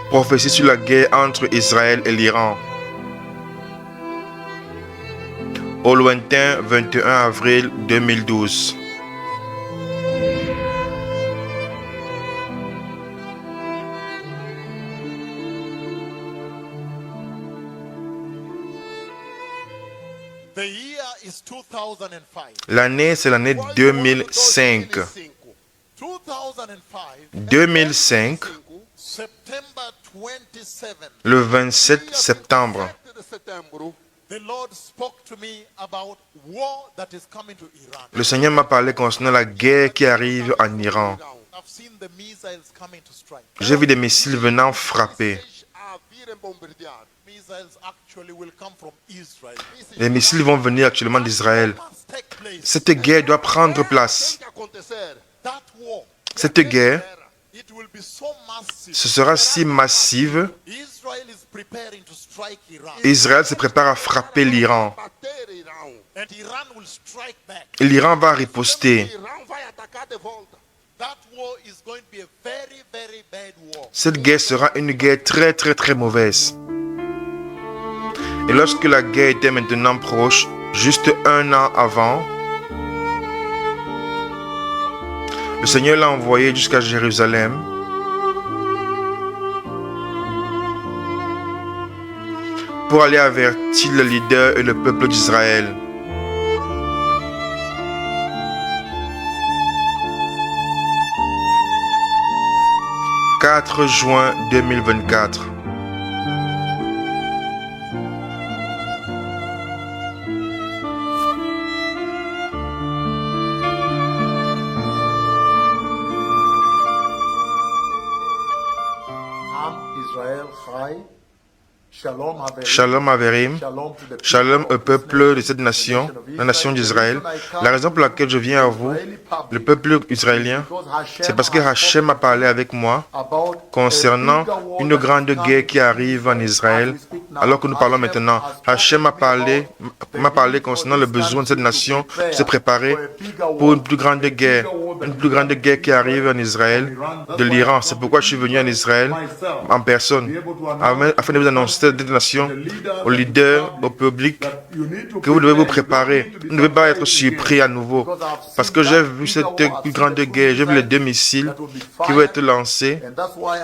Prophétie sur la guerre entre Israël et l'Iran. Au lointain 21 avril 2012. L'année, c'est l'année 2005. 2005, le 27 septembre, le Seigneur m'a parlé concernant la guerre qui arrive en Iran. J'ai vu des missiles venant frapper. Les missiles vont venir actuellement d'Israël. Cette guerre doit prendre place. Cette guerre, ce sera si massive. Israël se prépare à frapper l'Iran. L'Iran va riposter. Cette guerre sera une guerre très mauvaise. Et lorsque la guerre était maintenant proche, juste un an avant, le Seigneur l'a envoyé jusqu'à Jérusalem pour aller avertir le leader et le peuple d'Israël. « 4 juin 2024. Shalom Averim, Shalom au peuple de cette nation, la nation d'Israël. La raison pour laquelle je viens à vous, le peuple israélien, c'est parce que Hachem a parlé avec moi concernant une grande guerre qui arrive en Israël. Alors que nous parlons maintenant, Hachem m'a parlé concernant le besoin de cette nation de se préparer pour une plus grande guerre qui arrive en Israël, de l'Iran. C'est pourquoi je suis venu en Israël en personne, afin de vous annoncer cette nation, aux leaders, au public, que vous devez vous préparer. Vous ne devez pas être surpris à nouveau. Parce que j'ai vu cette plus grande guerre, j'ai vu les 2 missiles qui vont être lancés.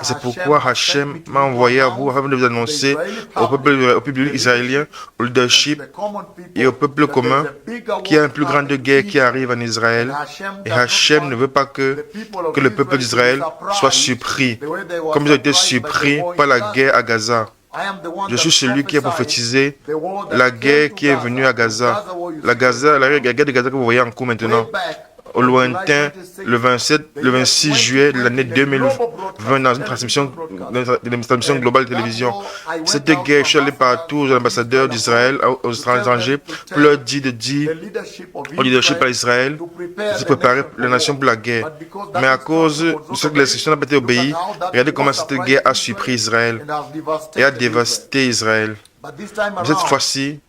C'est pourquoi Hachem m'a envoyé à vous afin de vous annoncer au public israélien, au leadership et au peuple commun qu'il y a une plus grande guerre qui arrive en Israël. Et Hachem ne veut pas que le peuple d'Israël soit surpris, comme ils ont été surpris par la guerre à Gaza. Je suis celui qui a prophétisé la guerre qui est venue à Gaza. La guerre de Gaza que vous voyez en cours maintenant. Au lointain, le 26 juillet de l'année 2020, dans une transmission globale de télévision. Cette guerre, je suis allé partout aux ambassadeurs d'Israël, aux étrangers, pour leur dire au leadership à Israël de se préparer la nation pour la guerre. Mais à cause de ce que les instructions n'ont pas été obéies, regardez comment cette guerre a surpris Israël et a dévasté Israël. Cette fois-ci,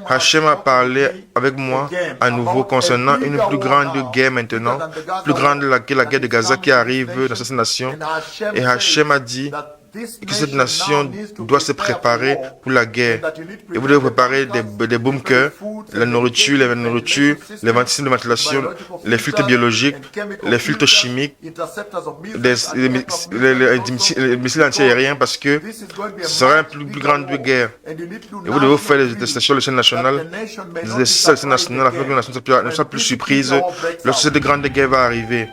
Hachem a parlé avec moi à nouveau concernant une plus grande guerre maintenant, plus grande que la guerre de Gaza qui arrive dans cette nation. Et Hachem a dit que cette nation doit se préparer pour la guerre. Et vous devez préparer des bunkers, la nourriture, les ventilateurs de ventilation, les filtres biologiques, les filtres chimiques, les missiles antiaériens, parce que ce sera une plus grande guerre. Et vous devez faire des testations de chaîne nationale, afin que la nation ne soit plus surprise lorsque cette grande guerre va arriver.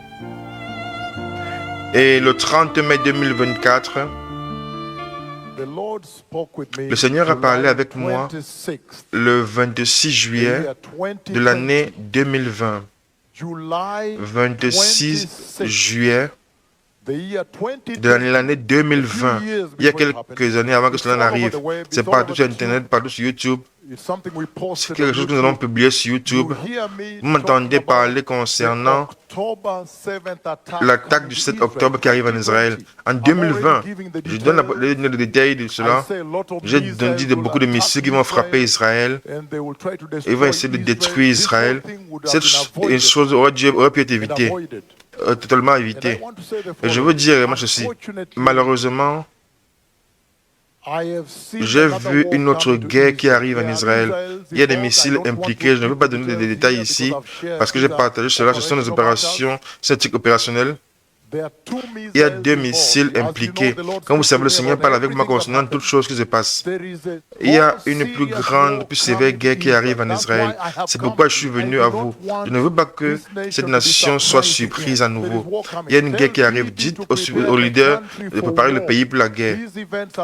Et le 30 mai 2024, le Seigneur a parlé avec moi le 26 juillet de l'année 2020. 26 juillet de l'année 2020. Il y a quelques années avant que cela n'arrive. C'est partout sur Internet, partout sur YouTube. C'est quelque chose que nous allons publier sur YouTube. Vous m'entendez parler concernant l'attaque du 7 octobre qui arrive en Israël. En 2020, je donne le détail de cela. J'ai dit beaucoup de missiles qui vont frapper Israël. Ils vont essayer de détruire Israël. Cette chose aurait pu être évitée. Totalement évitée. Et je veux dire vraiment ceci. Malheureusement, J'ai vu une autre guerre qui arrive en Israël. Il y a des missiles impliqués. Je ne veux pas donner des détails ici parce que j'ai partagé cela. Ce sont des opérations, c'est opérationnel. Il y a 2 missiles impliqués. Comme vous savez, le Seigneur parle avec moi concernant toutes choses qui se passent. Il y a une plus grande, plus sévère guerre qui arrive en Israël. C'est pourquoi je suis venu à vous. Je ne veux pas que cette nation soit surprise à nouveau. Il y a une guerre qui arrive. Dites aux leaders de préparer le pays pour la guerre.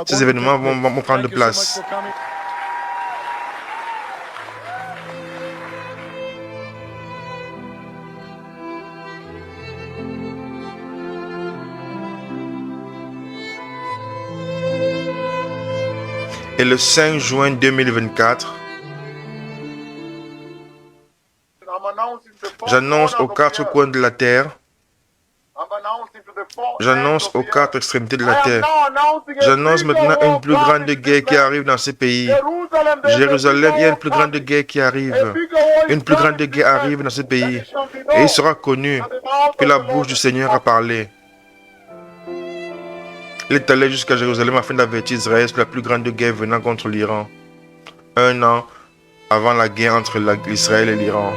Ces événements vont prendre place. Et le 5 juin 2024, j'annonce aux 4 coins de la terre, j'annonce aux 4 extrémités de la terre, j'annonce maintenant une plus grande guerre qui arrive dans ce pays. Jérusalem, il y a une plus grande guerre qui arrive. Une plus grande guerre arrive dans ce pays. Et il sera connu que la bouche du Seigneur a parlé. Il est allé jusqu'à Jérusalem afin d'avertir Israël sur la plus grande guerre venant contre l'Iran. 1 an avant la guerre entre l'Israël et l'Iran.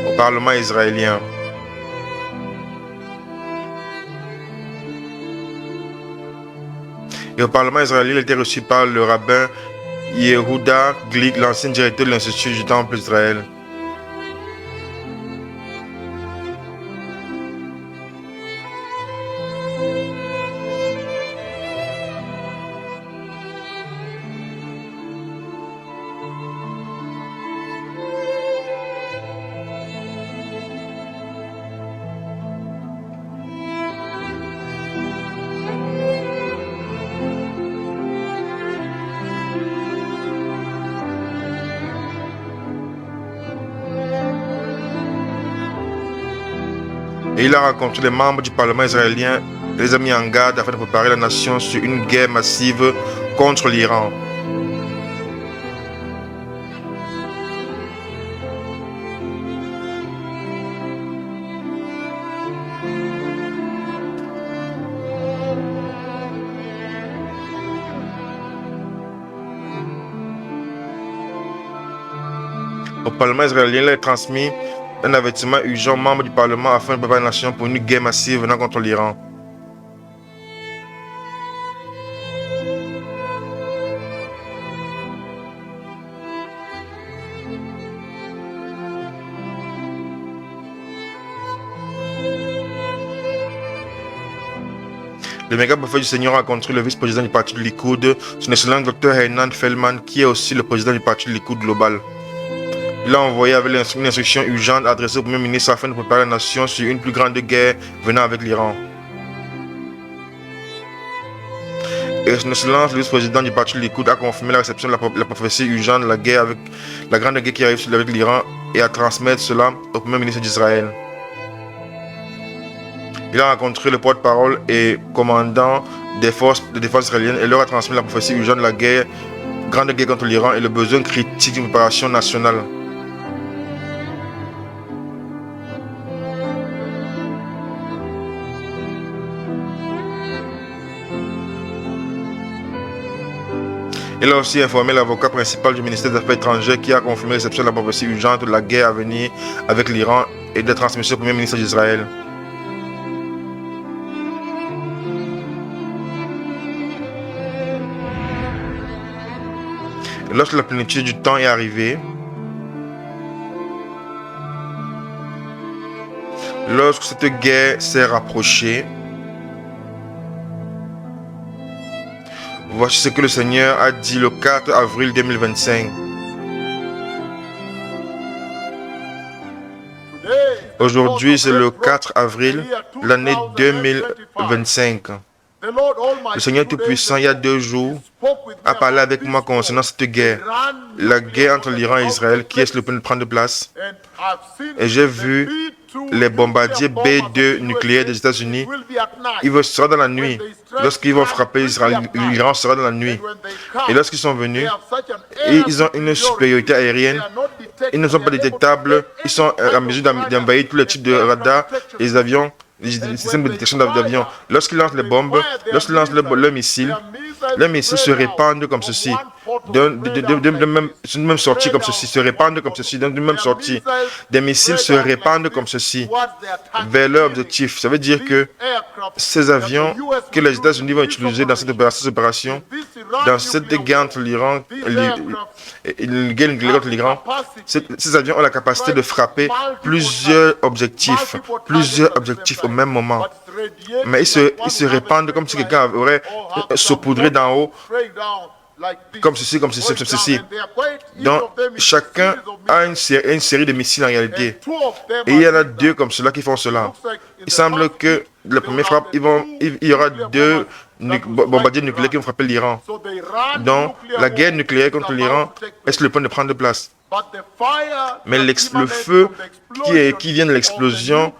Au Parlement israélien. Et au Parlement israélien, il a été reçu par le rabbin Yehuda Glick, l'ancien directeur de l'Institut du Temple d'Israël. Et il a rencontré les membres du Parlement israélien et les a mis en garde afin de préparer la nation sur une guerre massive contre l'Iran. Au Parlement israélien, il a transmis un avertissement urgent aux membres du Parlement afin de préparer la nation pour une guerre massive venant contre l'Iran. Le méga prophète du Seigneur a rencontré le vice-président du parti du Likoud, son excellent Dr Hernan Feldman, qui est aussi le président du parti du Likoud global. Il a envoyé avec une instruction urgente adressée au Premier ministre afin de préparer la nation sur une plus grande guerre venant avec l'Iran. Et son excellence, le vice-président du parti Likoud, a confirmé la réception de la prophétie urgente de la guerre avec la grande guerre qui arrive avec l'Iran et à transmettre cela au Premier ministre d'Israël. Il a rencontré le porte-parole et commandant des forces de défense israéliennes et leur a transmis la prophétie urgente de la guerre, grande guerre contre l'Iran et le besoin critique d'une préparation nationale. Il a aussi informé l'avocat principal du ministère des Affaires étrangères qui a confirmé la réception de la prophétie urgente de la guerre à venir avec l'Iran et de la transmission au Premier ministre d'Israël. Lorsque la plénitude du temps est arrivée, lorsque cette guerre s'est rapprochée, voici ce que le Seigneur a dit le 4 avril 2025. Aujourd'hui, c'est le 4 avril, l'année 2025. Le Seigneur Tout-Puissant, il y a 2 jours, a parlé avec moi concernant cette guerre, la guerre entre l'Iran et Israël, qui est sur le point de prendre place. Et j'ai vu les bombardiers B-2 nucléaires des États-Unis, il sera dans la nuit. Lorsqu'ils vont frapper Israël, l'Iran sera dans la nuit. Et lorsqu'ils sont venus, ils ont une supériorité aérienne. Ils ne sont pas détectables. Ils sont à mesure d'envahir tous les types de radars et les avions, les systèmes de détection d'avions. Lorsqu'ils lancent les bombes, lorsqu'ils lancent leurs missiles se répandent comme ceci. D'une même sortie comme ceci, se répandent comme ceci, d'une même sortie. Des missiles se répandent comme ceci vers leur objectif. Ça veut dire que ces avions que les États-Unis vont utiliser dans cette opération, dans cette guerre entre l'Iran et l'Iran, ces avions ont la capacité de frapper plusieurs objectifs au même moment. Mais ils se répandent comme si quelqu'un aurait saupoudré d'en haut, comme ceci, comme ceci, comme ceci. Donc, chacun a une série de missiles en réalité. Et il y en a deux comme cela qui font cela. Il semble que la première frappe, il y aura deux bombardiers nucléaires qui vont frapper l'Iran. Donc, la guerre nucléaire contre l'Iran est sur le point de prendre place. Mais le feu qui vient de l'explosion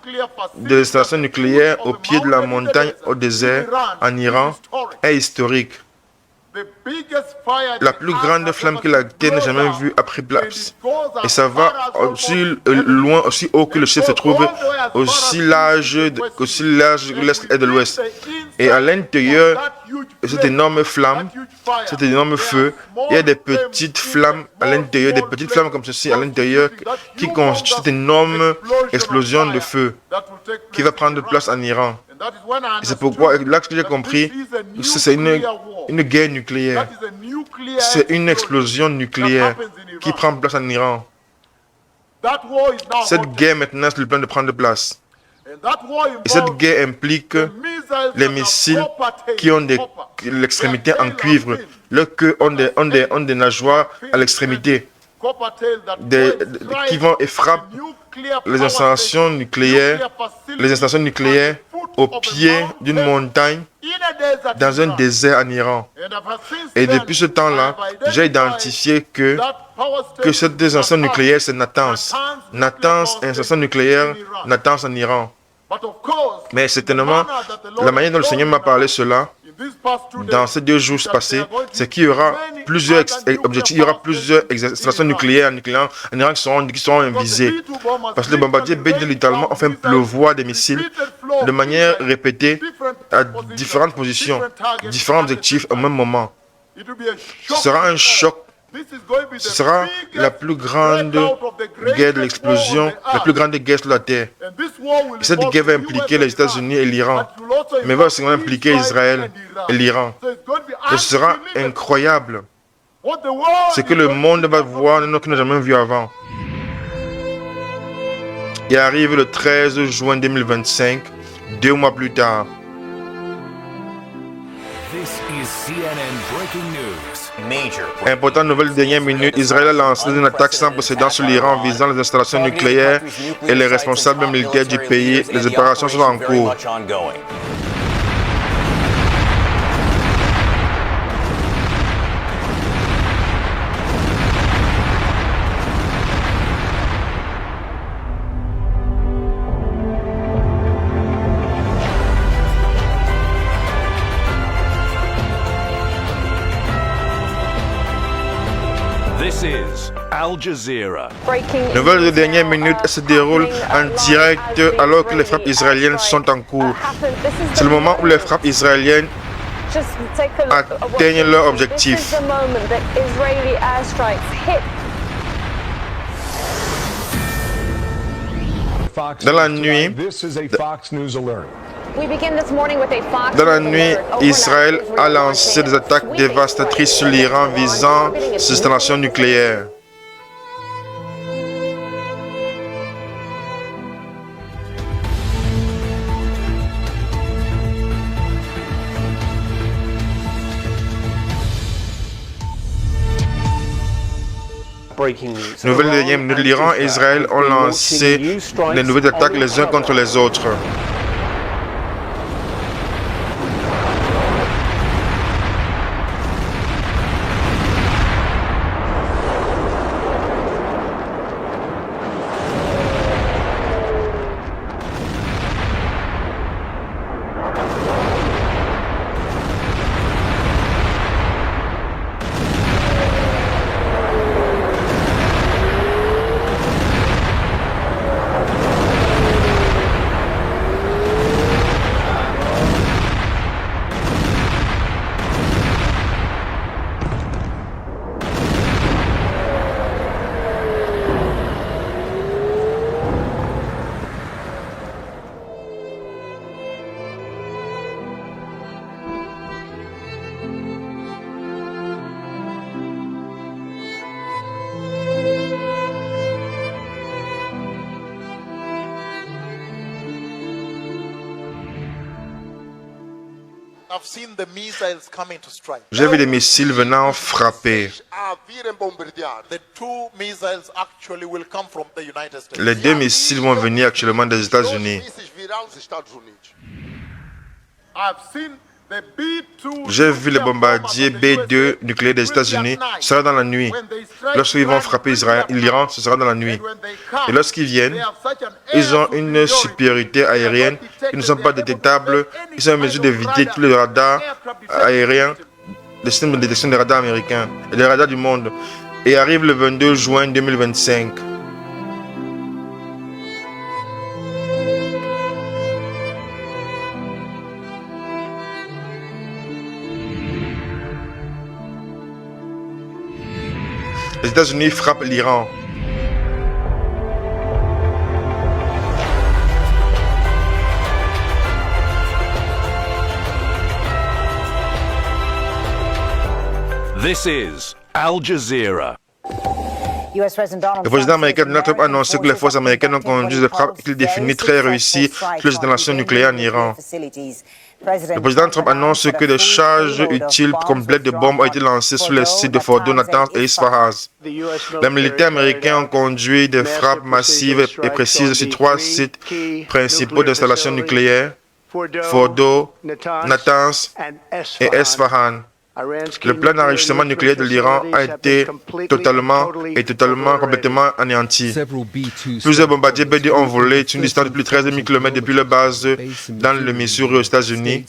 de l'installation nucléaire au pied de la montagne au désert en Iran est historique. La plus grande flamme que la Terre n'ait jamais vue a pris place. Et ça va aussi loin, aussi haut que le ciel se trouve, aussi large que l'Est et de l'Ouest. Et à l'intérieur de cette énorme flamme, cet énorme feu, il y a des petites flammes à l'intérieur, des petites flammes comme ceci à l'intérieur qui constituent cette énorme explosion de feu qui va prendre place en Iran. Et c'est pourquoi, là que j'ai compris, c'est une guerre nucléaire. C'est une explosion nucléaire qui prend place en Iran. Cette guerre maintenant est sur le plan de prendre place. Et cette guerre implique les missiles qui ont l'extrémité en cuivre, leurs queues ont des nageoires à l'extrémité, qui vont et frappent les installations nucléaires au pied d'une montagne dans un désert en Iran. Et depuis ce temps-là, j'ai identifié que cette installation nucléaire, c'est Natanz. Natanz est une installation nucléaire, Natanz en Iran. Mais certainement, la manière dont le Seigneur m'a parlé cela, dans ces 2 jours passés, c'est qu'il y aura plusieurs objectifs, il y aura plusieurs installations nucléaires en Iran qui seront visées. Parce que les bombardiers B-2 littéralement ont fait pleuvoir des missiles de manière répétée à différentes positions, différents objectifs au même moment. Ce sera un choc. Ce sera la plus grande guerre de l'explosion, la plus grande guerre sur la Terre. Et cette guerre va impliquer les États-Unis et l'Iran, mais va aussi impliquer Israël et l'Iran. Ce sera incroyable. Ce que le monde va voir, nous qui n'avons jamais vu avant. Il arrive le 13 juin 2025, 2 mois plus tard. Importante nouvelle de dernière minute, Israël a lancé une attaque sans précédent sur l'Iran visant les installations nucléaires et les responsables militaires du pays. Les opérations sont en cours. Nouvelle de dernière minute, elle se déroule en direct alors que les frappes israéliennes sont en cours. C'est le moment où les frappes israéliennes atteignent leur objectif. Dans la nuit, Israël a lancé des attaques dévastatrices sur l'Iran visant ses installations nucléaires. Nouvelle dernière minute, l'Iran et Israël ont lancé des nouvelles attaques les uns contre les autres. J'ai vu des missiles venant frapper. Les deux missiles vont venir actuellement des États-Unis. J'ai vu les bombardiers B-2 nucléaires des États-Unis. Ce sera dans la nuit. Lorsqu'ils vont frapper Israël, l'Iran, ce sera dans la nuit. Et lorsqu'ils viennent, ils ont une supériorité aérienne. Ils ne sont pas détectables. Ils sont en mesure d'éviter tous les radars aériens, les systèmes de détection des radars américains et des radars du monde. Et arrive le 22 juin 2025. Les États-Unis frappent l'Iran. This is Al Jazeera. Le président américain Donald Trump a annoncé que les forces américaines ont conduit des frappes qu'il définit très réussies sur les installations nucléaires en Iran. Le président Trump annonce que des charges utiles complètes de bombes ont été lancées sur les sites de Fordo, Natanz et Isfahan. Les militaires américains ont conduit des frappes massives et précises sur 3 sites principaux d'installations nucléaires, Fordo, Natanz et Isfahan. Le plan d'enrichissement nucléaire de l'Iran a été complètement anéanti. Plusieurs bombardiers B-2 ont volé sur une distance de plus de 13 000 km depuis leur base dans le Missouri aux États-Unis,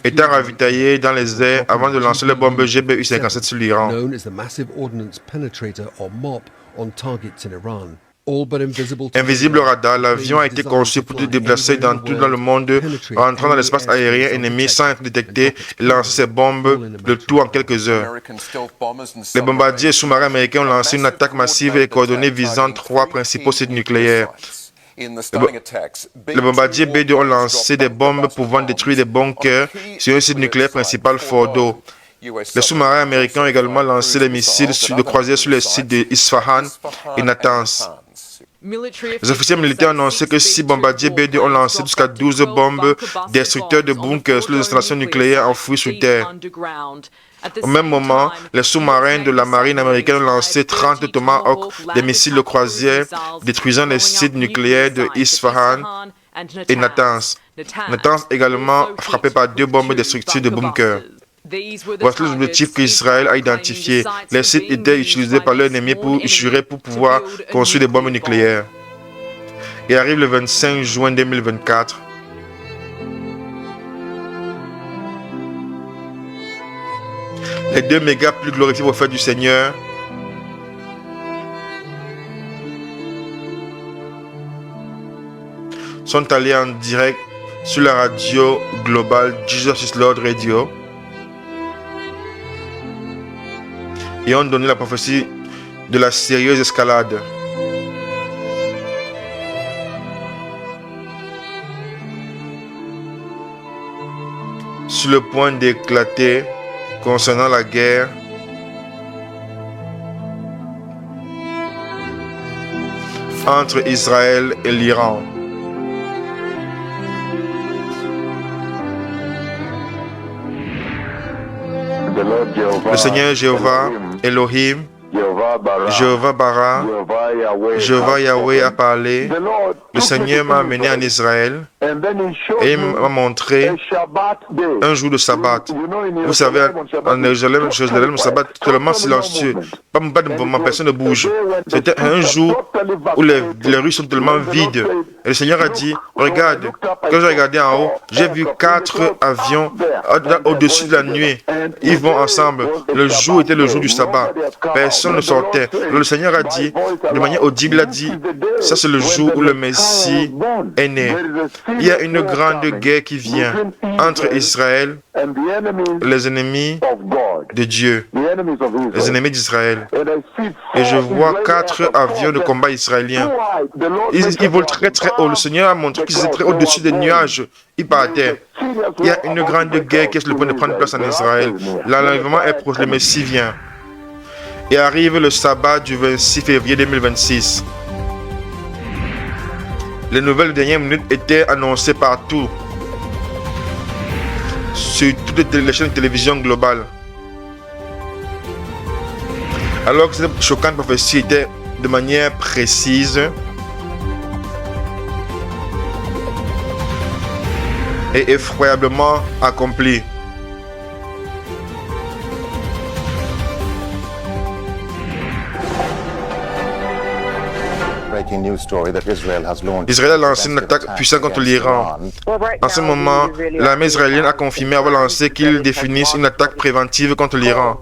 étant ravitaillés dans les airs avant de lancer les bombes GBU-57 sur l'Iran. Invisible au radar, l'avion a été conçu pour se déplacer dans tout le monde, entrant dans l'espace aérien ennemi sans être détecté et lancer ses bombes, le tout en quelques heures. Les bombardiers sous-marins américains ont lancé une attaque massive et coordonnée visant 3 principaux sites nucléaires. Les bombardiers B-2 ont lancé des bombes pouvant détruire des bunkers sur un site nucléaire principal Fordo. Les sous-marins américains ont également lancé des missiles de croisière sur les sites de Isfahan et Natanz. Les officiers militaires ont annoncé que 6 bombardiers B-2 ont lancé jusqu'à 12 bombes destructeurs de bunkers sur les installations nucléaires enfouies sous terre. Au même moment, les sous-marins de la marine américaine ont lancé 30 Tomahawk, des missiles de croisière, détruisant les sites nucléaires de Isfahan et Natanz. Natanz également frappé par 2 bombes destructrices de bunkers. Voici les objectifs qu'Israël a identifiés. Les sites étaient utilisés par l'ennemi pour pouvoir construire des bombes nucléaires. Et arrive le 25 juin 2024. Les 2 méga plus glorifiés prophètes du Seigneur sont allés en direct sur la radio globale Jesus is Lord Radio et ont donné la prophétie de la sérieuse escalade. Sur le point d'éclater concernant la guerre entre Israël et l'Iran. Le Seigneur Jéhovah, Elohim, Jéhovah Bara, Jéhovah Yahweh a parlé. Le Seigneur m'a amené en Israël et il m'a montré un jour de sabbat. Vous savez, en Jérusalem, le sabbat est totalement silencieux. Pas de mouvement, personne ne bouge. C'était un jour où les rues sont tellement vides. Et le Seigneur a dit, regarde, quand j'ai regardé en haut, j'ai vu 4 avions au-dessus de la nuée. Ils vont ensemble. Le jour était le jour du sabbat. Personne ne sortait. Alors le Seigneur a dit, de manière audible, il a dit, ça c'est le jour où le Messie est né. Il y a une grande guerre qui vient entre Israël et les ennemis de Dieu, les ennemis d'Israël. Et je vois 4 avions de combat israéliens. Ils volent très très haut. Le Seigneur a montré qu'ils étaient très au-dessus des nuages. Ils partaient. Il y a une grande guerre qui est sur le point de prendre place en Israël. L'enlèvement est proche, le Messie vient. Et arrive le sabbat du 26 février 2026. Les nouvelles de dernière minute étaient annoncées partout. sur toutes les chaînes de télévision globales. Alors que cette choquante prophétie était de manière précise et effroyablement accomplie. Israël a lancé une attaque puissante contre l'Iran. En ce moment, l'armée israélienne a confirmé avoir lancé qu'ils définissent une attaque préventive contre l'Iran.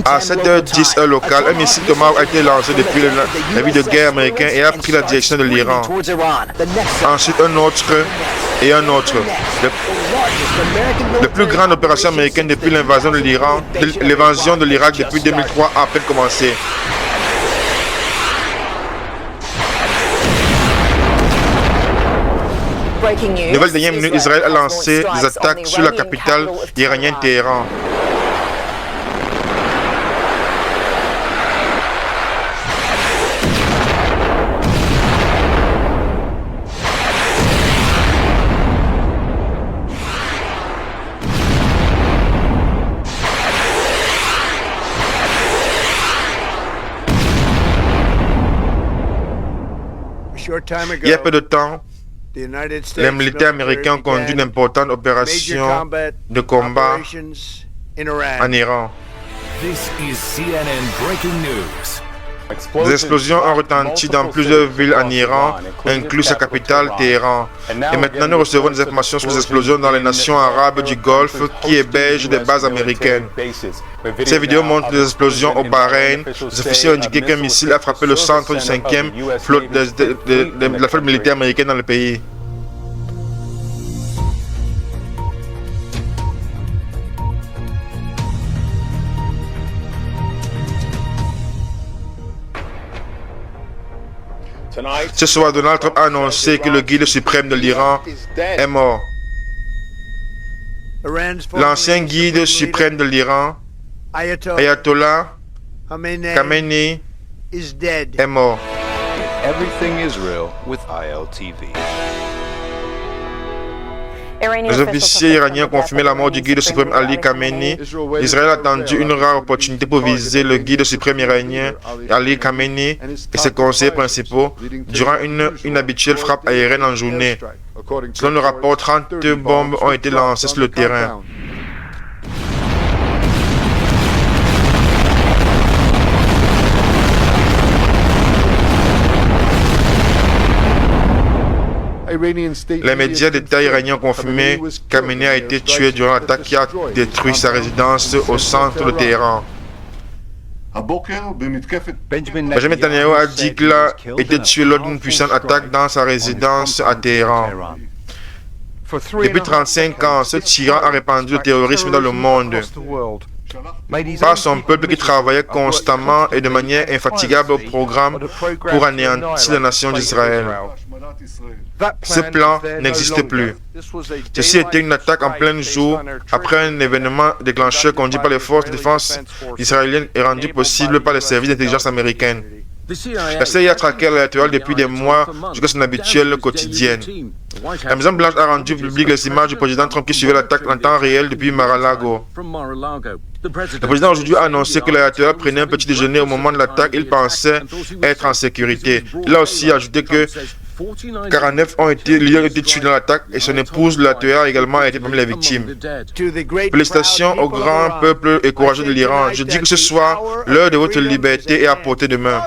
À 7h10 heure locale, un missile Tomahawk a été lancé depuis le navire de guerre américain et a pris la direction de l'Iran. Ensuite, un autre et un autre. La plus grande opération américaine depuis l'invasion de l'Iran, l'évasion de l'Irak depuis 2003 a à peine commencé. Nouvelle dernière minute, Israël a lancé des attaques sur la capitale iranienne Téhéran. Il y a peu de temps, les militaires américains ont conduit une importante opération de combat en Iran. Des explosions ont retenti dans plusieurs villes en Iran, inclus sa capitale, Téhéran. Et maintenant, nous recevons des informations sur les explosions dans les nations arabes du Golfe qui hébergent des bases américaines. Ces vidéos montrent des explosions au Bahreïn. Les officiers ont indiqué qu'un missile a frappé le centre du 5e flotte de la flotte militaire américaine dans le pays. Ce soir, Donald Trump a annoncé que le guide suprême de l'Iran est mort. L'ancien guide suprême de l'Iran, Ayatollah Khamenei, est mort. Everything Israel with ILTV. Les officiers iraniens ont confirmé la mort du guide suprême Ali Khamenei. Israël a attendu une rare opportunité pour viser le guide suprême iranien Ali Khamenei et ses conseillers principaux durant une habituelle frappe aérienne en journée. Selon le rapport, 30 bombes ont été lancées sur le terrain. Les médias d'État iraniens ont confirmé que Khamenei a été tué durant l'attaque qui a détruit sa résidence au centre de Téhéran. Benjamin Netanyahu a dit qu'il a été tué lors d'une puissante attaque dans sa résidence à Téhéran. Depuis 35 ans, ce tyran a répandu le terrorisme dans le monde. Par son peuple qui travaillait constamment et de manière infatigable au programme pour anéantir la nation d'Israël. Ce plan n'existe plus. Ceci était une attaque en plein jour après un événement déclencheur conduit par les forces de défense israéliennes et rendu possible par les services d'intelligence américaines. La CIA a traqué l'ayatollah depuis des mois jusqu'à son habituelle quotidienne. La Maison-Blanche a rendu publiques les images du président Trump qui suivait l'attaque en temps réel depuis Mar-a-Lago. Le président aujourd'hui a annoncé que l'ayatollah prenait un petit déjeuner au moment de l'attaque. Il pensait être en sécurité. Il a aussi ajouté que 49 lions ont été tués dans l'attaque et son épouse, l'ayatollah, a également été parmi les victimes. Félicitations au grand peuple et courageux de l'Iran. Je dis que ce soir, l'heure de votre liberté est à portée de main.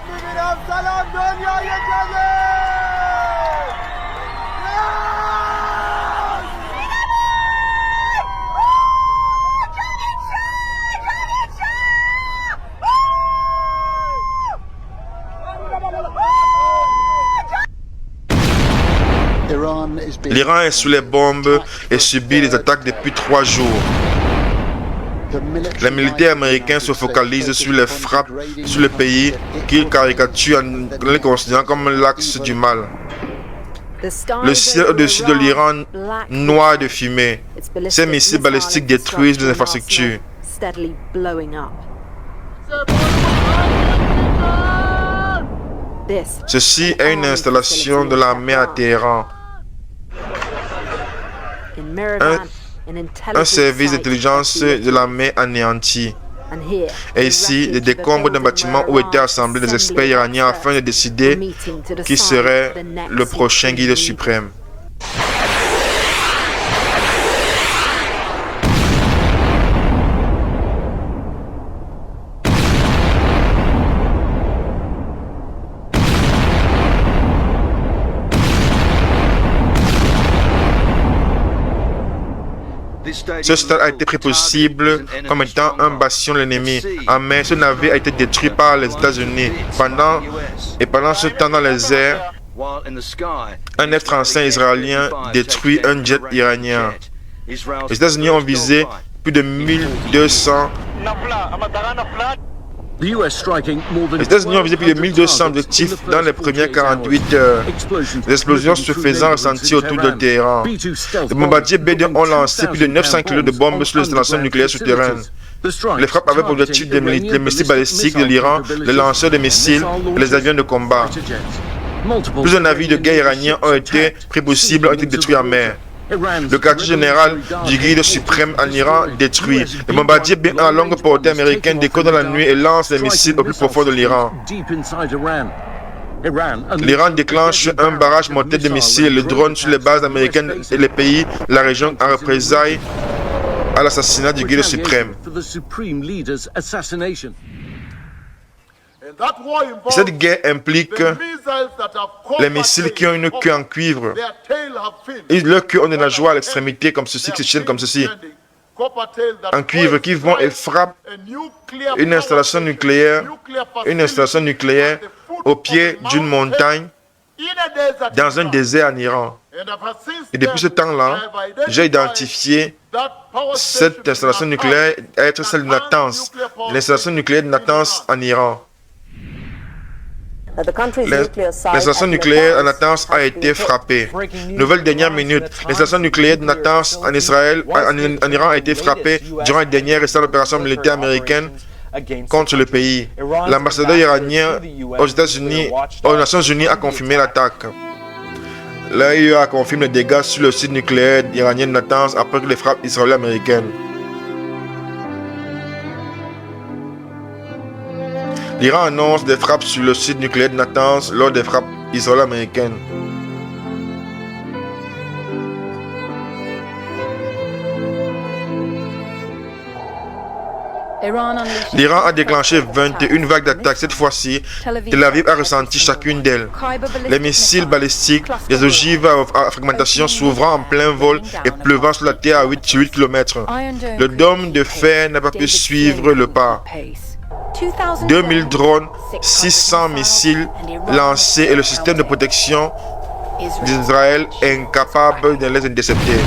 L'Iran est sous les bombes et subit des attaques depuis 3 jours. Les militaires américains se focalisent sur les frappes sur le pays qu'ils caricaturent en les considérant comme l'axe du mal. Le ciel au-dessus de l'Iran, noir de fumée. Ces missiles balistiques détruisent les infrastructures. Ceci est une installation de l'armée à Téhéran. Un service d'intelligence de l'armée anéanti. Et ici, les décombres d'un bâtiment où étaient assemblés des experts iraniens afin de décider qui serait le prochain guide suprême. Ce stade a été pris possible comme étant un bastion de l'ennemi. Mais ce navire a été détruit par les États-Unis. Pendant ce temps dans les airs, un F-35 israélien détruit un jet iranien. Les États-Unis ont visé plus de 1200. Les États-Unis ont visé plus de 1200 objectifs dans les premières 48 heures. Les explosions se faisant ressentir autour de Téhéran. Les bombardiers B-2 ont lancé plus de 900 kg de bombes sur les installations nucléaires souterraines. Les frappes avaient pour objectif les missiles balistiques de l'Iran, les lanceurs de missiles et les avions de combat. Plusieurs navires de guerre iraniens ont été pris pour cible, ont été détruits en mer. Le quartier général du guide suprême en Iran détruit. Les bombardiers B-1 à longue portée américains décollent dans la nuit et lancent les missiles au plus profond de l'Iran. L'Iran déclenche un barrage mortel de missiles et de drones sur les bases américaines et les pays, la région, en représailles à l'assassinat du guide suprême. Cette guerre implique les missiles qui ont une queue en cuivre. Et leurs queues ont de la joie à l'extrémité, comme ceci, qui se tiennent comme ceci, en cuivre, qui vont et frappent une installation nucléaire au pied d'une montagne dans un désert en Iran. Et depuis ce temps-là, j'ai identifié cette installation nucléaire à être celle de Natanz, l'installation nucléaire de Natanz en Iran. L'installation nucléaire à Natanz a été frappée. Nouvelle dernière minute, l'installation nucléaire de Natanz en Israël, en Iran a été frappée durant une dernière récente opération militaire américaine contre le pays. L'ambassadeur iranien aux États-Unis, aux Nations Unies, a confirmé l'attaque. L'AIE a confirmé les dégâts sur le site nucléaire iranien de Natanz après les frappes israélo-américaines. L'Iran annonce des frappes sur le site nucléaire de Natanz lors des frappes israélo-américaines. L'Iran a déclenché 21 vagues d'attaques. Cette fois-ci, Tel Aviv a ressenti chacune d'elles. Les missiles balistiques, les ogives à fragmentation s'ouvrant en plein vol et pleuvant sur la terre à 8 km. Le dôme de fer n'a pas pu suivre le pas. 2000 drones, 600 missiles lancés et le système de protection d'Israël est incapable de les intercepter.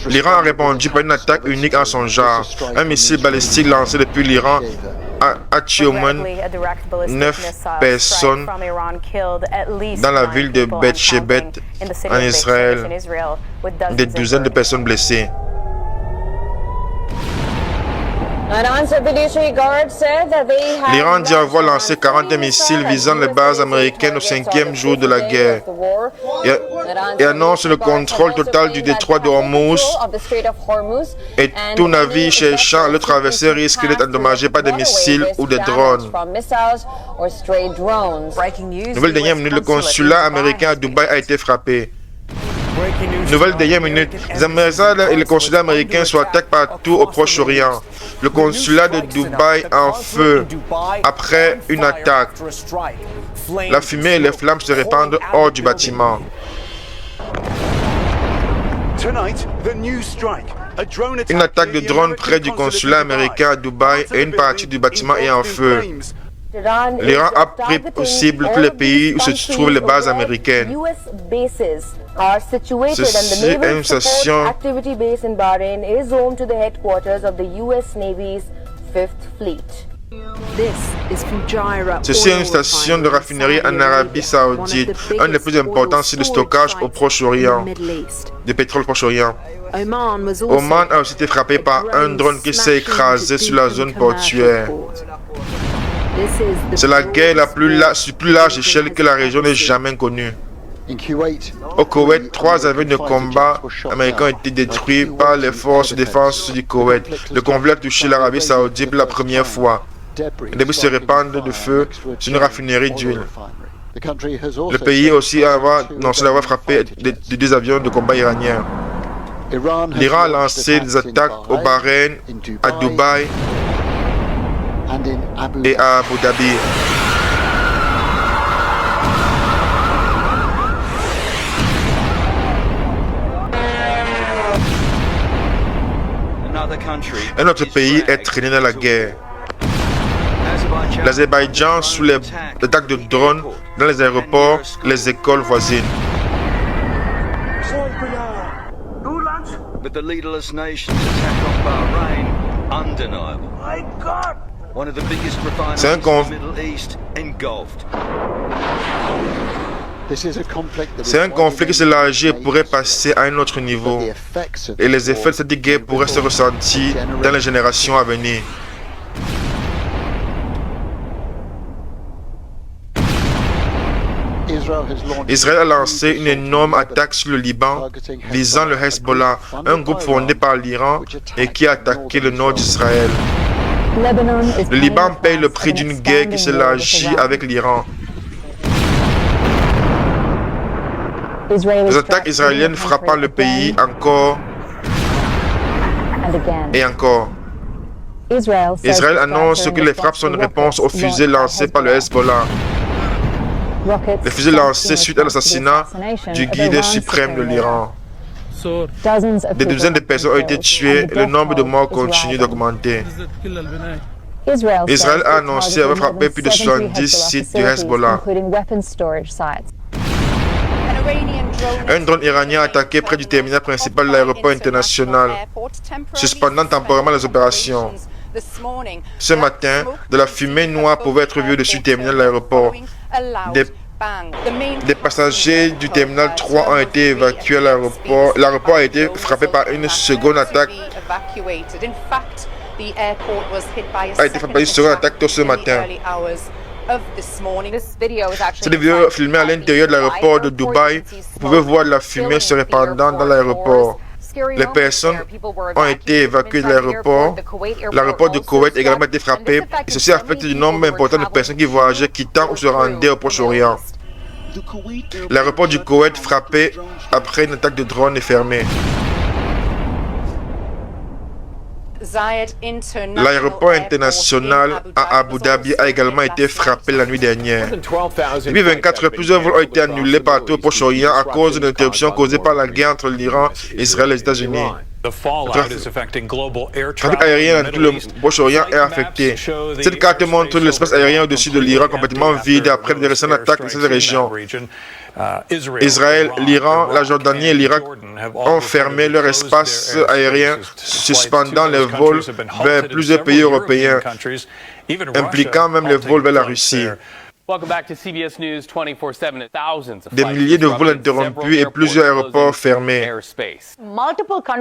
L'Iran a répondu par une attaque unique en son genre. Un missile balistique lancé depuis l'Iran a tué au moins 9 personnes dans la ville de Beth Shebet en Israël, des douzaines de personnes blessées. L'Iran dit avoir lancé 40 missiles visant les bases américaines au 5e jour de la guerre et annonce le contrôle total du détroit de Hormuz et tout navire cherchant à le traverser risque d'être endommagé par des missiles ou des drones. Nouvelle dernière minute, le consulat américain à Dubaï a été frappé. Nouvelle dernière minute, les ambassades et les consulats américains sont attaqués partout au Proche-Orient. Le consulat de Dubaï en feu après une attaque. La fumée et les flammes se répandent hors du bâtiment. Une attaque de drone près du consulat américain à Dubaï et une partie du bâtiment est en feu. L'Iran a pris pour cible tous les pays où se trouvent les bases américaines. Ceci est une station. Ceci est une station de raffinerie en Arabie Saoudite, un des plus importants sites de stockage au Proche-Orient, de pétrole Proche-Orient. Oman a aussi été frappé par un drone qui s'est écrasé sur la zone portuaire. C'est la guerre la plus large échelle que la région n'ait jamais connue. Au Koweït, 3 avions de combat américains ont été détruits par les forces de défense du Koweït. Le conflit a touché l'Arabie Saoudite pour la première fois. Les débris se répandent de feu sur une raffinerie d'huile. Le pays aussi a annoncé d'avoir frappé deux avions de combat iraniens. L'Iran a lancé des attaques au Bahreïn, à Dubaï et à Abu Dhabi. Un autre pays est traîné dans la guerre. L'Azerbaïdjan sous les attaques de drones dans les aéroports, les écoles voisines. But the leaderless nation's attack on Bahrain, undeniable. One of the biggest refineries in the Middle East engulfed. C'est un conflit qui s'élargit et pourrait passer à un autre niveau. Et les effets de cette guerre pourraient se ressentir dans les générations à venir. Israël a lancé une énorme attaque sur le Liban visant le Hezbollah, un groupe fondé par l'Iran et qui a attaqué le nord d'Israël. Le Liban paye le prix d'une guerre qui s'élargit avec l'Iran. Les attaques israéliennes frappant le pays encore et encore. Israël annonce que les frappes sont une réponse aux fusées lancées par le Hezbollah. Les fusées lancées suite à l'assassinat du guide suprême de l'Iran. Des dizaines de personnes ont été tuées et le nombre de morts continue d'augmenter. Israël a annoncé avoir frappé plus de 70 sites du Hezbollah. Un drone iranien a attaqué près du terminal principal de l'aéroport international, suspendant temporairement les opérations. Ce matin, de la fumée noire pouvait être vue au-dessus du terminal de l'aéroport. Des passagers du terminal 3 ont été évacués à l'aéroport. L'aéroport a été frappé par une seconde attaque. Tôt ce matin. Cette vidéo filmée à l'intérieur de l'aéroport de Dubaï. Vous pouvez voir de la fumée se répandant dans l'aéroport. Les personnes ont été évacuées de l'aéroport. L'aéroport de Koweït a également été frappé et ceci affecte le nombre important de personnes qui voyageaient, quittant ou se rendaient au Proche-Orient. L'aéroport du Koweït frappé après une attaque de drone est fermé. L'aéroport international à Abu Dhabi a également été frappé la nuit dernière. Depuis 24 heures, plusieurs vols ont été annulés partout au Proche-Orient à cause de l'interruption causée par la guerre entre l'Iran, Israël et les États-Unis. Le trafic aérien dans tout le Proche-Orient est affecté. Cette carte montre l'espace aérien au-dessus de l'Iran complètement vide après les récentes attaques dans cette région. Israël, l'Iran, la Jordanie et l'Irak ont fermé leur espace aérien, suspendant les vols vers plusieurs pays européens, impliquant même les vols vers la Russie. Des milliers de vols interrompus et plusieurs aéroports fermés.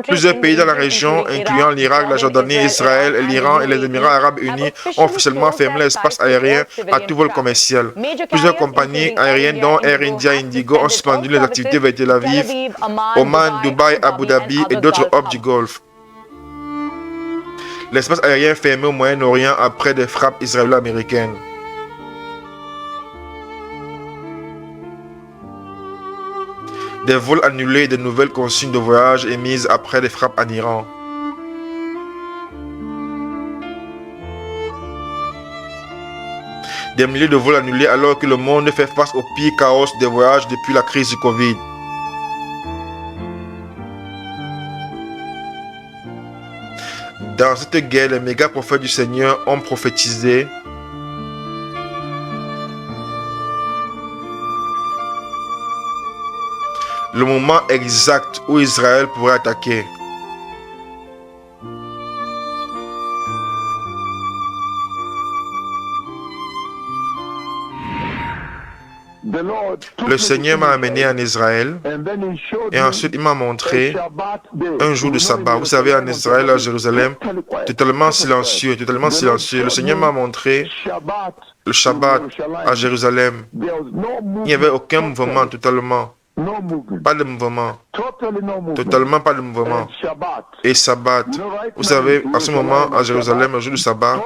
Plusieurs pays dans la région, incluant l'Irak, la Jordanie, Israël, l'Iran et les Émirats arabes unis, ont officiellement fermé l'espace aérien à tout vol commercial. Plusieurs compagnies aériennes, dont Air India et Indigo, ont suspendu les activités vers Tel Aviv, Oman, Dubaï, Abu Dhabi et d'autres hubs du Golfe. L'espace aérien fermé au Moyen-Orient après des frappes israélo-américaines. Des vols annulés et de nouvelles consignes de voyage émises après les frappes en Iran. Des milliers de vols annulés alors que le monde fait face au pire chaos des voyages depuis la crise du Covid. Dans cette guerre, les méga prophètes du Seigneur ont prophétisé le moment exact où Israël pourrait attaquer. Le Seigneur m'a amené en Israël et ensuite il m'a montré un jour de sabbat. Vous savez, en Israël, à Jérusalem, totalement silencieux, totalement silencieux. Le Seigneur m'a montré le Shabbat à Jérusalem. Il n'y avait aucun mouvement, totalement. Pas de mouvement. Totalement pas de mouvement. Et sabbat. Vous savez, à ce moment, à Jérusalem, le jour du sabbat,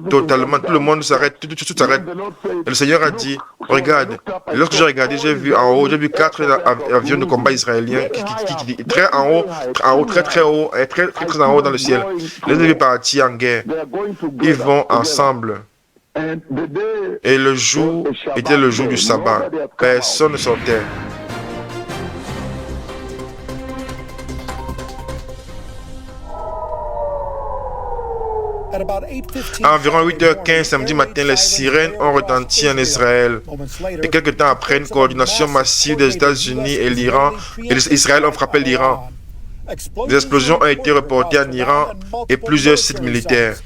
totalement, tout le monde s'arrête, tout s'arrête. Et le Seigneur a dit, regarde. Et lorsque j'ai regardé, j'ai vu en haut, j'ai vu 4 avions de combat israéliens qui très en haut, très haut, et très en haut dans le ciel. Les deux partis en guerre. Ils vont ensemble. Et le jour était le jour du sabbat. Personne ne sortait. À environ 8h15 samedi matin, les sirènes ont retenti en Israël. Et quelques temps après, une coordination massive des États-Unis et l'Iran et Israël ont frappé l'Iran. Des explosions ont été reportées en Iran et plusieurs sites militaires.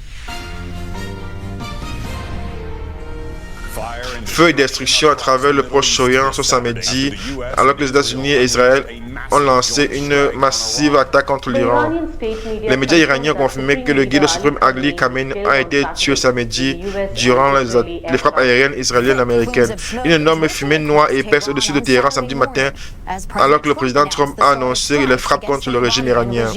Feu et destruction à travers le Proche-Orient ce samedi, alors que les États-Unis et Israël ont lancé une massive attaque contre l'Iran. Les médias iraniens ont confirmé que le guide suprême Ali Khamenei a été tué samedi durant les frappes aériennes israéliennes et américaines. Une énorme fumée noire et épaisse au-dessus de Téhéran samedi matin, alors que le président Trump a annoncé les frappes contre le régime iranien.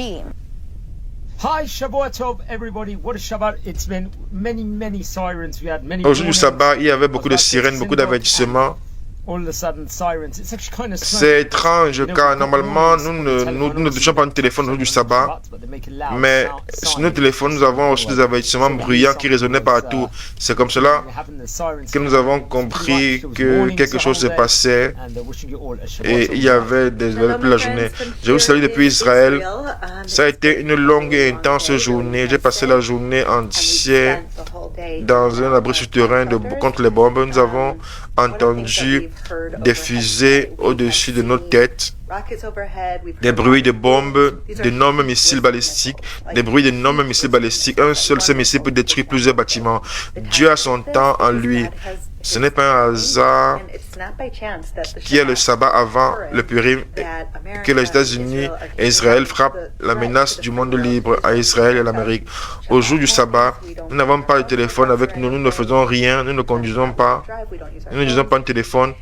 Hi, Shabbat Tov, everybody. What a Shabbat. It's been many sirens. We had many. Au jour du sabbat, il y avait beaucoup de sirènes, beaucoup d'avertissements. C'est étrange car normalement nous ne touchons pas notre téléphone au jour du sabbat, mais sur nos téléphones nous avons reçu des avertissements bruyants qui résonnaient partout. C'est comme cela que nous avons compris que quelque chose se passait et il y avait des alertes toute la journée. Je vous salue depuis Israël. Ça a été une longue et intense journée. J'ai passé la journée entière dans un abri souterrain contre les bombes. Nous avons entendu des fusées au-dessus de nos têtes, des bruits de bombes, d'énormes missiles balistiques, Un seul ces missiles peut détruire plusieurs bâtiments. Dieu a son temps en lui. Ce n'est pas un hasard qu'il y ait le sabbat avant le Purim, que les États-Unis et Israël frappent la menace du monde libre à Israël et à l'Amérique. Au jour du sabbat, nous n'avons pas de téléphone avec nous, nous ne faisons rien, nous ne conduisons pas, nous n'utilisons pas de téléphone.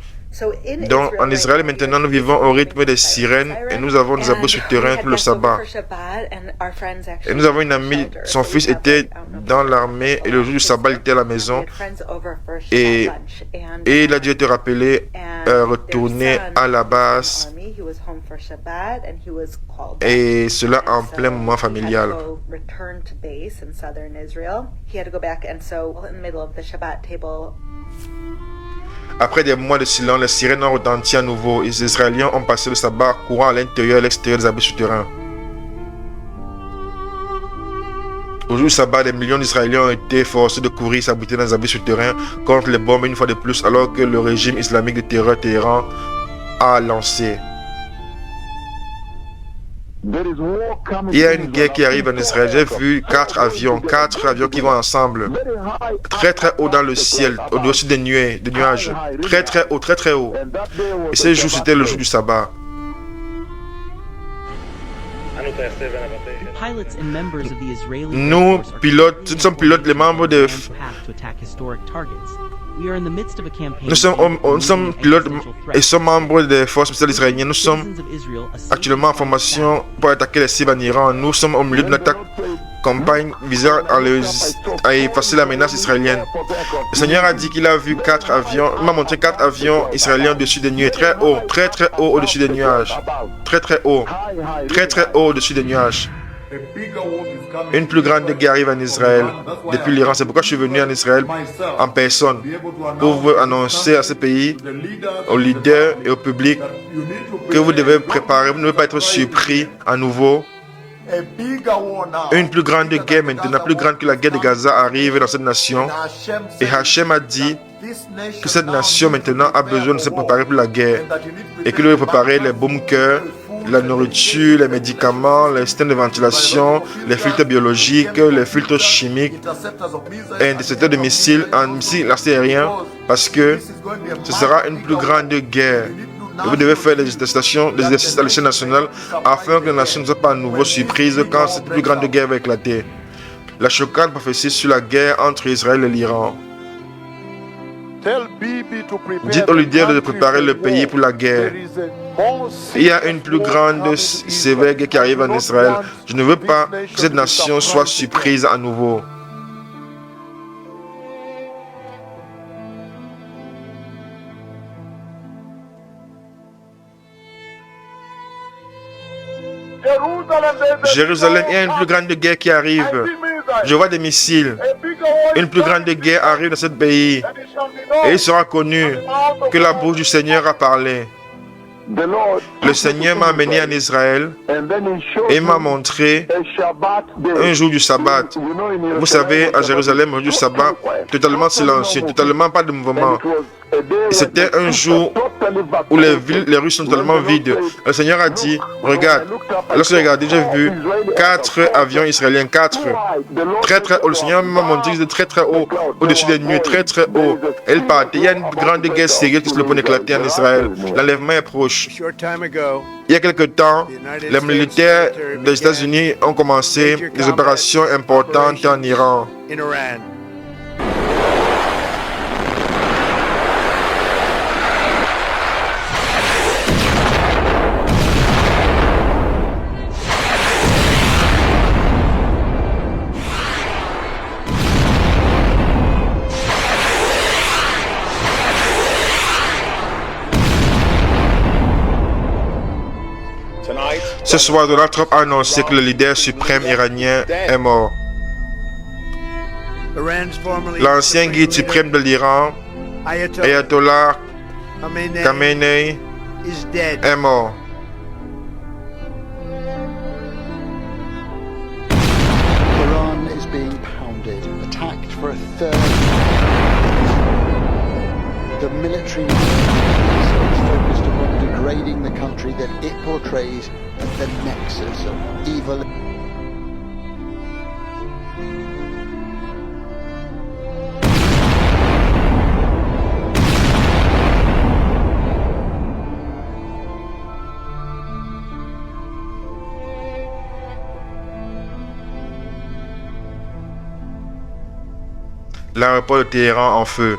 Donc, en Israël, maintenant, nous vivons au rythme des sirènes et nous avons des abris souterrains pour le sabbat. Et nous avons une amie, son fils était dans l'armée et le jour du sabbat, il était à la maison. Et il a dû être rappelé, retourner à la base. Et cela en plein moment familial. Après des mois de silence, les sirènes ont retenti à nouveau. Les Israéliens ont passé le sabbat courant à l'intérieur et à l'extérieur des abris souterrains. Au jour du sabbat, des millions d'Israéliens ont été forcés de courir s'abriter dans les abris souterrains contre les bombes une fois de plus, alors que le régime islamique de terreur Téhéran a lancé. Il y a une guerre qui arrive en Israël. J'ai vu 4 avions qui vont ensemble, très très haut dans le ciel, au-dessus des nuages, très très haut, très très haut. Et ce jour, c'était le jour du sabbat. Nous, pilotes, nous sommes pilotes, les membres de... Nous sommes pilotes et sommes membres des forces spéciales israéliennes. Nous sommes actuellement en formation pour attaquer les cibles en Iran. Nous sommes au milieu d'une attaque campagne visant à effacer la menace israélienne. Le Seigneur a dit qu'il a vu 4 avions, il m'a montré 4 avions israéliens au-dessus des nuages, très haut au-dessus des nuages, très haut au-dessus des nuages. Une plus grande guerre arrive en Israël depuis l'Iran. C'est pourquoi je suis venu en Israël en personne pour vous annoncer à ce pays, aux leaders et au public que vous devez préparer, vous ne devez pas être surpris à nouveau. Une plus grande guerre maintenant, plus grande que la guerre de Gaza arrive dans cette nation. Et Hachem a dit que cette nation maintenant a besoin de se préparer pour la guerre et que nous devons préparer les bunkers, la nourriture, les médicaments, les systèmes de ventilation, les filtres biologiques, les filtres chimiques et intercepteurs de missiles anti-aériens parce que ce sera une plus grande guerre. Et vous devez faire des exercices à l'échelle nationale afin que la nation ne soit pas à nouveau surprise quand cette plus grande guerre va éclater. La choquante prophétie sur la guerre entre Israël et l'Iran. Dites aux leaders de préparer le pays pour la guerre. Il y a une plus grande sévère guerre qui arrive en Israël. Je ne veux pas que cette nation soit surprise à nouveau. Jérusalem, il y a une plus grande guerre qui arrive. Je vois des missiles. Une plus grande guerre arrive dans ce pays. Et il sera connu que la bouche du Seigneur a parlé. Le Seigneur m'a amené en Israël et m'a montré un jour du sabbat. Vous savez, à Jérusalem, un jour du sabbat, totalement silencieux, totalement pas de mouvement. C'était un jour où les rues sont totalement vides. Le Seigneur a dit, regarde, lorsque j'ai regardé, j'ai vu 4 avions israéliens, 4, très très haut. Le Seigneur m'a montré qu'ils étaient très haut, au-dessus des nuées, très haut. Elle partait. Il y a une grande guerre sérieuse qui se peut éclater en Israël. L'enlèvement est proche. Il y a quelque temps, les militaires des États-Unis ont commencé des opérations importantes en Iran. Ce soir, Donald Trump a annoncé que le leader suprême iranien est mort. L'ancien guide suprême de l'Iran, Ayatollah Khamenei, est mort. Iran is being pounded, attacked for a third. The military is focused upon degrading the country that it portrays as the nexus of evil. L'aéroport de Téhéran en feu.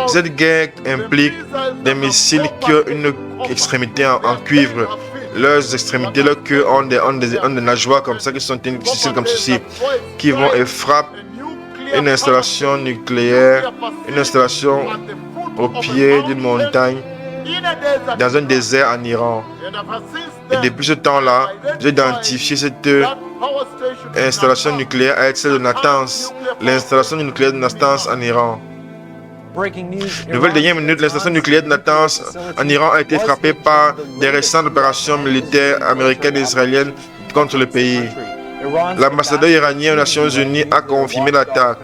Cette guerre implique des missiles qui ont une extrémité en cuivre. Leurs extrémités, leurs queues ont des nageoires comme ça, qui sont comme ceci, qui vont et frappent une installation nucléaire, une installation au pied d'une montagne, dans un désert en Iran. Et depuis ce temps-là, j'ai identifié cette installation nucléaire à être celle de Natanz, l'installation nucléaire de Natanz en Iran. Nouvelle dernière minute, l'installation nucléaire de Natanz en Iran a été frappée par des récentes opérations militaires américaines et israéliennes contre le pays. L'ambassadeur iranien aux Nations Unies a confirmé l'attaque.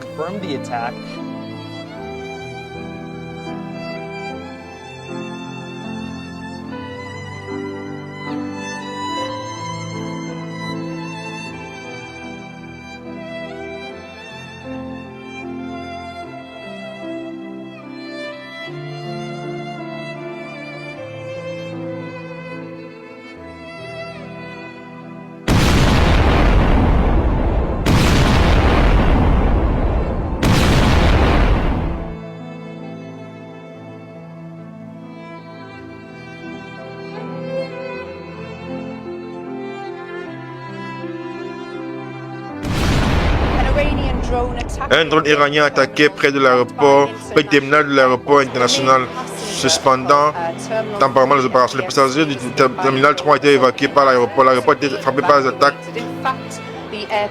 Un drone iranien attaqué près de l'aéroport, près du terminal de l'aéroport international, suspendant temporairement les opérations. Les passagers du terminal 3 ont été évacués par l'aéroport. L'aéroport a été frappé par les attaques.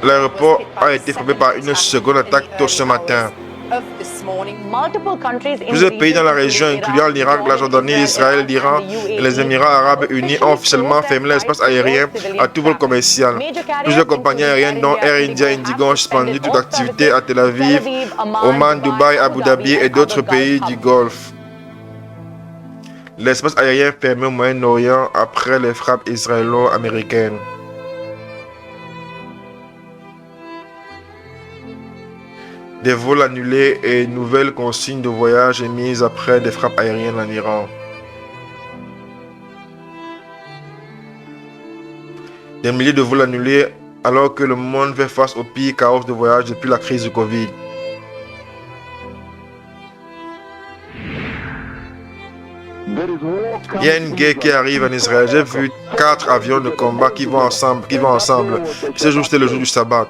L'aéroport a été frappé par une seconde attaque tôt ce matin. Plusieurs pays dans la région, incluant l'Irak, la Jordanie, Israël, l'Iran et les Émirats arabes unis, ont officiellement fermé l'espace aérien à tout vol commercial. Plusieurs compagnies aériennes, dont Air India et Indigo, ont suspendu toute activité à Tel Aviv, Oman, Dubaï, Abu Dhabi et d'autres pays du Golfe. L'espace aérien fermé au Moyen-Orient après les frappes israélo-américaines. Des vols annulés et nouvelles consignes de voyage émises après des frappes aériennes en Iran. Des milliers de vols annulés alors que le monde fait face au pire chaos de voyage depuis la crise du Covid. Il y a une guerre qui arrive en Israël. J'ai vu 4 avions de combat qui vont ensemble. Ce jour, c'était le jour du sabbat.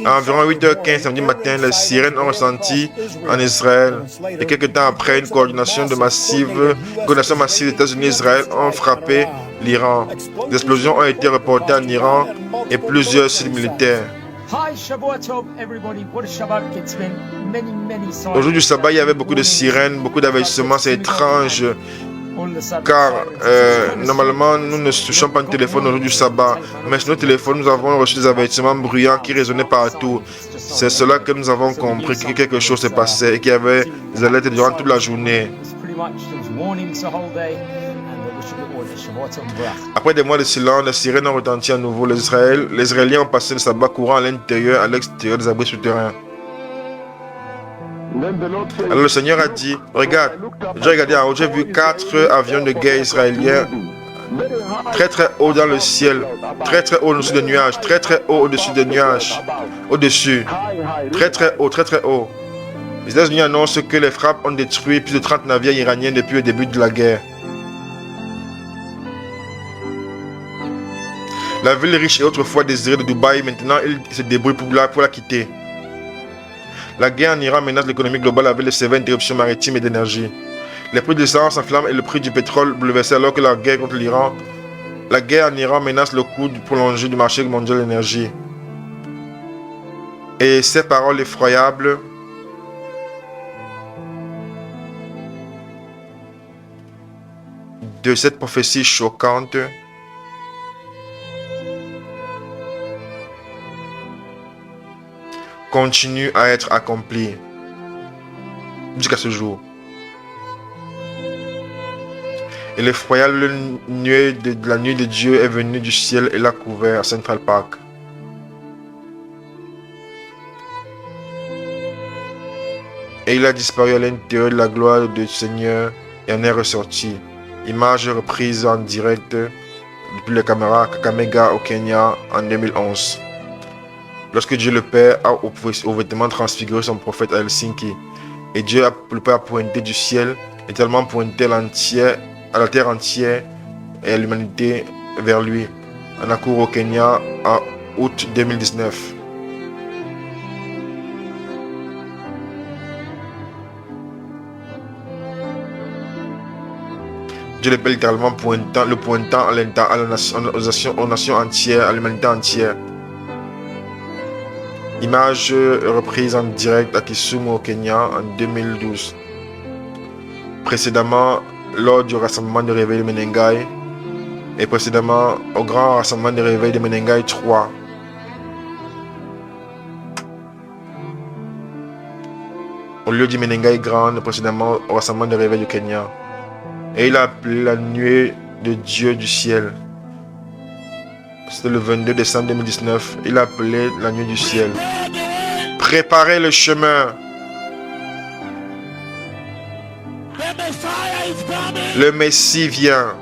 À environ 8h15 samedi matin, les sirènes ont ressenti en Israël. Et quelques temps après, une coordination massive des États-Unis et Israël ont frappé l'Iran. Des explosions ont été reportées en Iran et plusieurs sites militaires. Au jour du sabbat, il y avait beaucoup de sirènes, beaucoup d'avertissements. C'est étrange. Car normalement nous ne touchons pas un téléphone au jour du sabbat, mais sur nos téléphones nous avons reçu des avertissements bruyants qui résonnaient partout. C'est cela que nous avons compris que quelque chose s'est passé et qu'il y avait des alertes durant toute la journée. Après des mois de silence, les sirènes ont retenti à nouveau. Les Israéliens ont passé le sabbat courant à l'intérieur, à l'extérieur des abris souterrains. Alors le Seigneur a dit, regarde, j'ai regardé en haut, j'ai vu 4 avions de guerre israéliens très haut dans le ciel, très haut au-dessus des nuages, très haut au-dessus des nuages, au-dessus, très haut. Les États-Unis annoncent que les frappes ont détruit plus de 30 navires iraniens depuis le début de la guerre. La ville riche et autrefois désirée de Dubaï, maintenant il se débrouille pour la quitter. La guerre en Iran menace l'économie globale avec de sévères interruptions maritimes et d'énergie. Les prix de l'essence s'enflamment et le prix du pétrole bouleversé alors que la guerre contre l'Iran. La guerre en Iran menace le coût prolongé du marché mondial de l'énergie. Et ces paroles effroyables de cette prophétie choquante continue à être accompli jusqu'à ce jour. Et l'effroyable nuée de la nuit de Dieu est venue du ciel et l'a couvert à Central Park. Et il a disparu à l'intérieur de la gloire du Seigneur et en est ressorti. Image reprise en direct depuis les caméras Kakamega au Kenya en 2011. lorsque Dieu le Père a au vêtement transfiguré son prophète à Helsinki. Et Dieu le Père a pointé du ciel, littéralement pointé à la terre entière et à l'humanité vers lui, à Nakuru au Kenya en août 2019. Dieu le Père littéralement le pointant aux nations entières, à l'humanité entière. Image reprise en direct à Kisumu au Kenya en 2012. Précédemment, lors du rassemblement de réveil de Menengai et précédemment au grand rassemblement de réveil de Menengai 3. Au lieu du Menengai Grande, précédemment au rassemblement de réveil du Kenya. Et il a appelé la nuée de Dieu du ciel. C'était le 22 décembre 2019. Il a appelé la nuée du ciel. Préparez le chemin. Le Messie vient.